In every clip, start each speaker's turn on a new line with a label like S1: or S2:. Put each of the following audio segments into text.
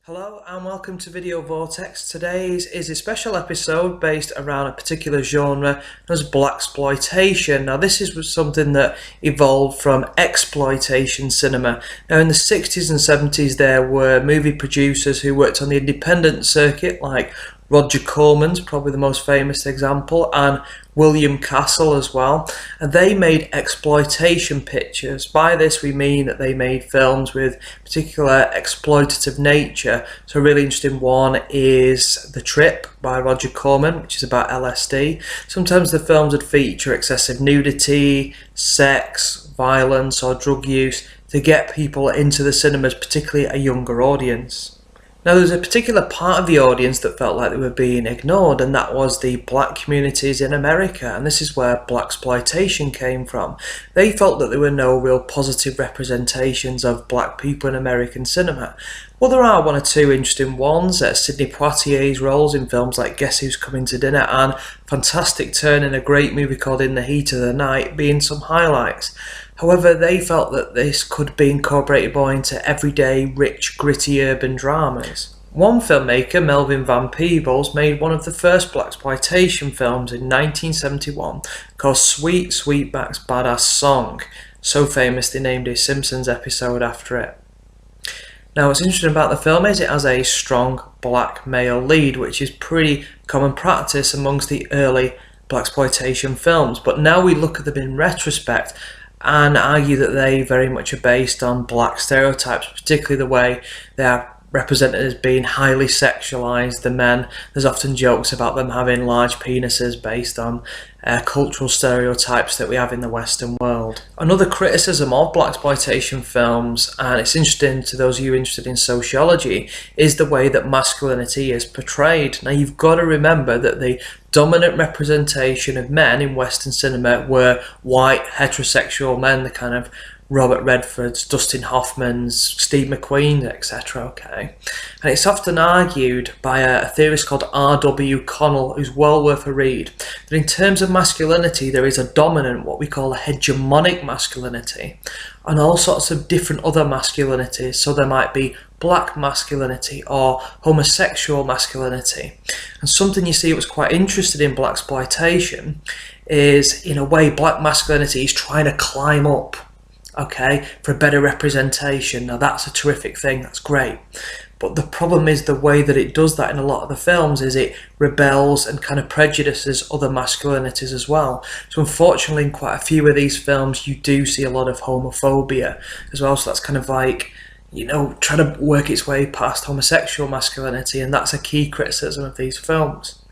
S1: Hello and welcome to VideoVortex. Today's is a special episode based around a particular genre known as Blaxploitation. Now this is something that evolved from exploitation cinema. Now in the 60s and 70s there were movie producers who worked on the independent circuit like Roger Corman's probably the most famous example, and William Castle as well, and they made exploitation pictures. By this we mean that they made films with particular exploitative nature. So a really interesting one is The Trip by Roger Corman, which is about LSD. Sometimes the films would feature excessive nudity, sex, violence or drug use to get people into the cinemas, particularly a younger audience. Now there was a particular part of the audience that felt like they were being ignored, and that was the black communities in America, and this is where Blaxploitation came from. They felt that there were no real positive representations of black people in American cinema. Well, there are one or two interesting ones. Sidney Poitier's roles in films like Guess Who's Coming to Dinner and fantastic turn in a great movie called In the Heat of the Night being some highlights. However, they felt that this could be incorporated more into everyday, rich, gritty urban dramas. One filmmaker, Melvin Van Peebles, made one of the first blaxploitation films in 1971 called Sweet Sweetback's Badass Song. So famous they named a Simpsons episode after it. Now what's interesting about the film is it has a strong black male lead, which is pretty common practice amongst the early blaxploitation films, but now we look at them in retrospect and argue that they very much are based on black stereotypes, particularly the way they are represented as being highly sexualized. The men, there's often jokes about them having large penises based on cultural stereotypes that we have in the Western world. Another criticism of blaxploitation films, and it's interesting to those of you interested in sociology, is the way that masculinity is portrayed. Now you've got to remember that the dominant representation of men in Western cinema were white heterosexual men, the kind of Robert Redfords, Dustin Hoffmans, Steve McQueen, etc. Okay, and it's often argued by a theorist called R.W. Connell, who's well worth a read, that in terms of masculinity there is a dominant, what we call a hegemonic masculinity, and all sorts of different other masculinities. So there might be black masculinity or homosexual masculinity. And something you see was quite interested in blaxploitation is, in a way, black masculinity is trying to climb up, okay, for a better representation. Now that's a terrific thing, that's great. But the problem is the way that it does that in a lot of the films is it rebels and kind of prejudices other masculinities as well. So unfortunately in quite a few of these films you do see a lot of homophobia as well. So that's kind of like, you know, trying to work its way past homosexual masculinity, and that's a key criticism of these films.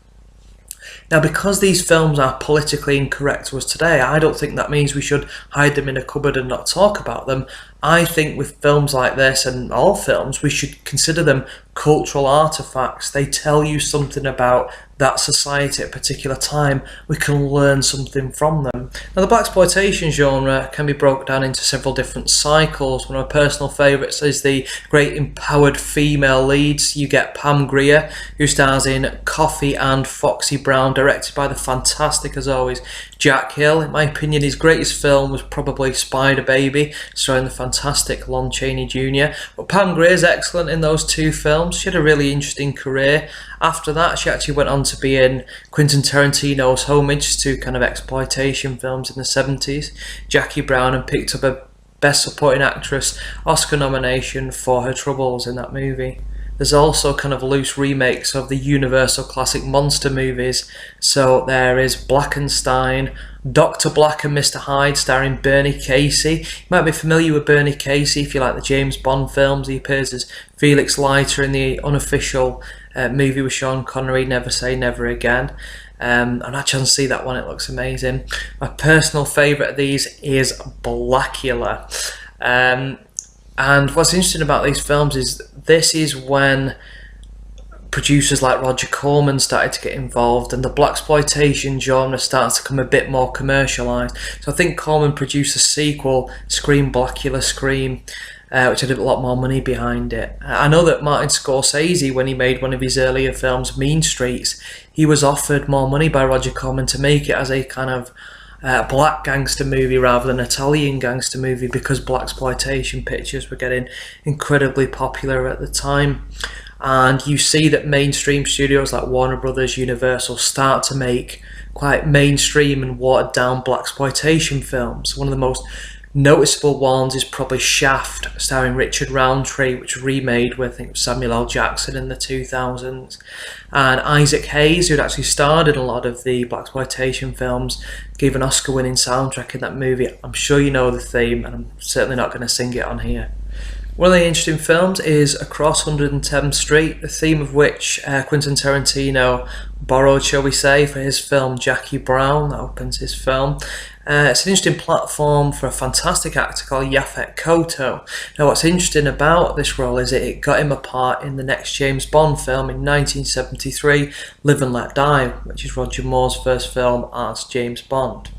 S1: Now, because these films are politically incorrect to us today, I don't think that means we should hide them in a cupboard and not talk about them. I think with films like this, and all films, we should consider them cultural artifacts. They tell you something about that society at a particular time. We can learn something from them. Now, the blaxploitation genre can be broken down into several different cycles. One of my personal favourites is the great empowered female leads. You get Pam Grier, who stars in Coffee and Foxy Brown, directed by the fantastic, as always, Jack Hill. In my opinion, his greatest film was probably Spider Baby, starring the fantastic Lon Chaney Jr. But Pam Grier is excellent in those two films. She had a really interesting career. After that, she actually went on to be in Quentin Tarantino's homage to kind of exploitation films in the 70s, Jackie Brown, and picked up a Best Supporting Actress Oscar nomination for her troubles in that movie. There's also kind of loose remakes of the Universal classic monster movies. So there is Blackenstein, Dr. Black and Mr. Hyde, starring Bernie Casey. You might be familiar with Bernie Casey if you like the James Bond films. He appears as Felix Leiter in the unofficial movie with Sean Connery, Never Say Never Again. And I can see that one, it looks amazing. My personal favourite of these is Blackula. And what's interesting about these films is this is when producers like Roger Corman started to get involved and the blaxploitation genre starts to become a bit more commercialised. So I think Corman produced a sequel, Scream Blackula Scream, which had a lot more money behind it. I know that Martin Scorsese, when he made one of his earlier films, Mean Streets, he was offered more money by Roger Corman to make it as a kind of black gangster movie rather than Italian gangster movie, because blaxploitation pictures were getting incredibly popular at the time. and you see that mainstream studios like Warner Brothers, Universal start to make quite mainstream and watered down blaxploitation films. One of the most noticeable ones is probably Shaft, starring Richard Roundtree, which was remade with, I think, Samuel L. Jackson in the 2000s. And Isaac Hayes, who'd actually starred in a lot of the blaxploitation films, gave an Oscar-winning soundtrack in that movie. I'm sure you know the theme, and I'm certainly not going to sing it on here. One of the interesting films is Across 110th Street, the theme of which Quentin Tarantino borrowed, shall we say, for his film Jackie Brown, that opens his film. It's an interesting platform for a fantastic actor called Yaphet Kotto. Now, what's interesting about this role is that it got him a part in the next James Bond film in 1973, Live and Let Die, which is Roger Moore's first film as James Bond.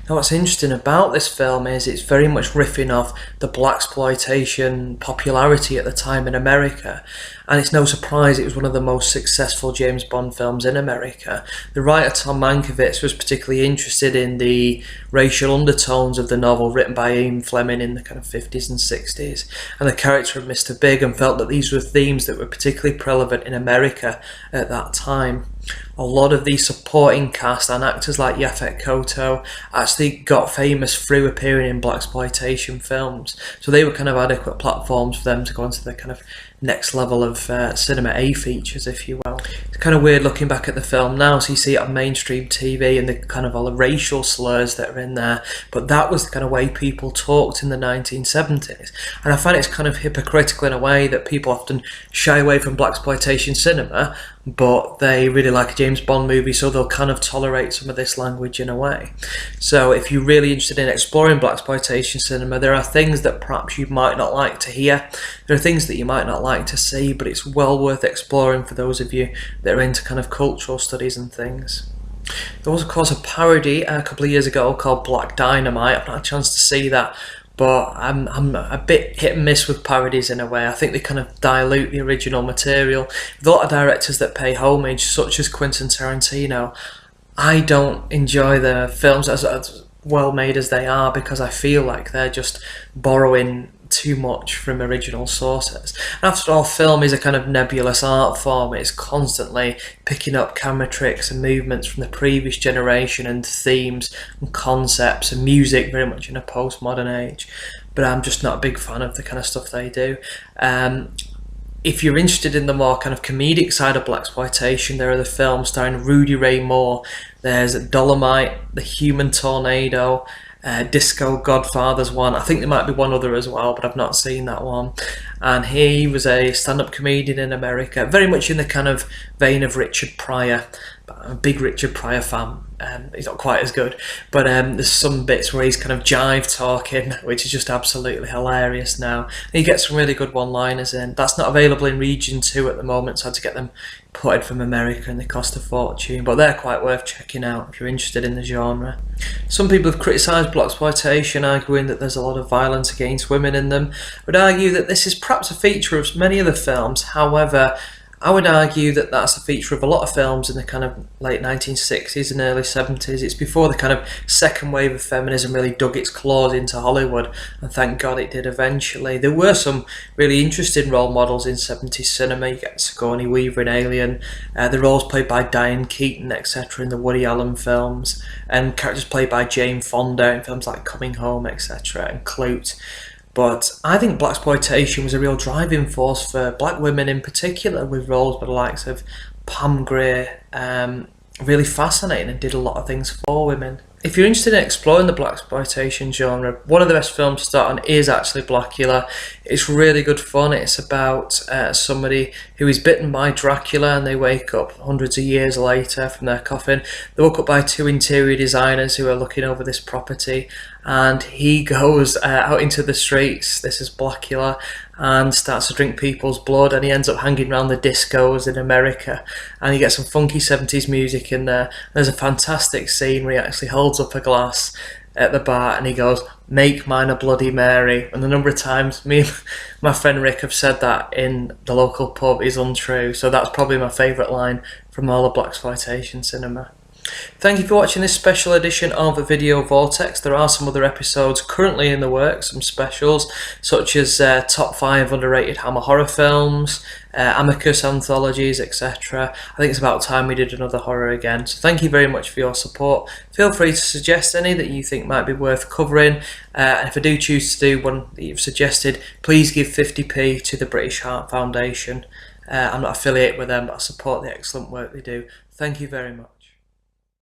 S1: Now, what's interesting about this film is it's very much riffing off the blaxploitation popularity at the time in America, and it's no surprise it was one of the most successful James Bond films in America. The writer Tom Mankiewicz was particularly interested in the racial undertones of the novel written by Ian Fleming in the kind of 50s and 60s, and the character of Mr. Big, and felt that these were themes that were particularly prevalent in America at that time. A lot of the supporting cast and actors like Yaphet Kotto actually got famous through appearing in blaxploitation films, so they were kind of adequate platforms for them to go into the kind of next level of cinema A features, if you will. It's kind of weird looking back at the film now, so you see it on mainstream TV and the kind of all the racial slurs that are in there, but that was the kind of way people talked in the 1970s, and I find it's kind of hypocritical in a way that people often shy away from blaxploitation cinema, but they really like a James Bond movie, so they'll kind of tolerate some of this language in a way. So if you're really interested in exploring blaxploitation cinema, there are things that perhaps you might not like to hear, there are things that you might not like to see, but it's well worth exploring for those of you that are into kind of cultural studies and things. There was, of course, a parody a couple of years ago called Black Dynamite. I've not had a chance to see that, but I'm a bit hit and miss with parodies in a way. I think they kind of dilute the original material. With a lot of directors that pay homage, such as Quentin Tarantino, I don't enjoy the films as well made as they are, because I feel like they're just borrowing too much from original sources. And after all, film is a kind of nebulous art form. It's constantly picking up camera tricks and movements from the previous generation, and themes and concepts and music very much in a postmodern age. But I'm just not a big fan of the kind of stuff they do. If you're interested in the more kind of comedic side of blaxploitation, there are the films starring Rudy Ray Moore. There's Dolomite, The Human Tornado, Disco Godfather's one. I think there might be one other as well, but I've not seen that one. And he was a stand-up comedian in America, very much in the kind of vein of Richard Pryor. I'm a big Richard Pryor fan. He's not quite as good, but there's some bits where he's kind of jive talking, which is just absolutely hilarious now. And he gets some really good one-liners in. That's not available in Region 2 at the moment, so I had to get them imported from America, and they cost a fortune, but they're quite worth checking out if you're interested in the genre. Some people have criticised blaxploitation, arguing that there's a lot of violence against women in them. I would argue that this is perhaps a feature of many of the films. However, I would argue that that's a feature of a lot of films in the kind of late 1960s and early 70s. It's before the kind of second wave of feminism really dug its claws into Hollywood, and thank God it did eventually. There were some really interesting role models in 70s cinema. You get Sigourney Weaver in Alien, the roles played by Diane Keaton, etc. in the Woody Allen films, and characters played by Jane Fonda in films like Coming Home, etc. and Clute. But I think blaxploitation was a real driving force for black women in particular, with roles by the likes of Pam Grier, really fascinating, and did a lot of things for women. If you're interested in exploring the blaxploitation genre, one of the best films to start on is actually Blackula. It's really good fun. It's about somebody who is bitten by Dracula, and they wake up hundreds of years later from their coffin. They're woke up by two interior designers who are looking over this property, and he goes out into the streets, this is Blackula, and starts to drink people's blood, and he ends up hanging around the discos in America, and you get some funky 70s music in there. There's a fantastic scene where he actually holds up a glass at the bar and he goes, "Make mine a Bloody Mary," and the number of times me and my friend Rick have said that in the local pub is untrue. So that's probably my favourite line from all the blaxploitation cinema. Thank you for watching this special edition of the Video Vortex. There are some other episodes currently in the works, some specials, such as top 5 underrated Hammer horror films, Amicus anthologies, etc. I think it's about time we did another horror again. So thank you very much for your support. Feel free to suggest any that you think might be worth covering. And if I do choose to do one that you've suggested, please give 50p to the British Heart Foundation. I'm not affiliated with them, but I support the excellent work they do. Thank you very much.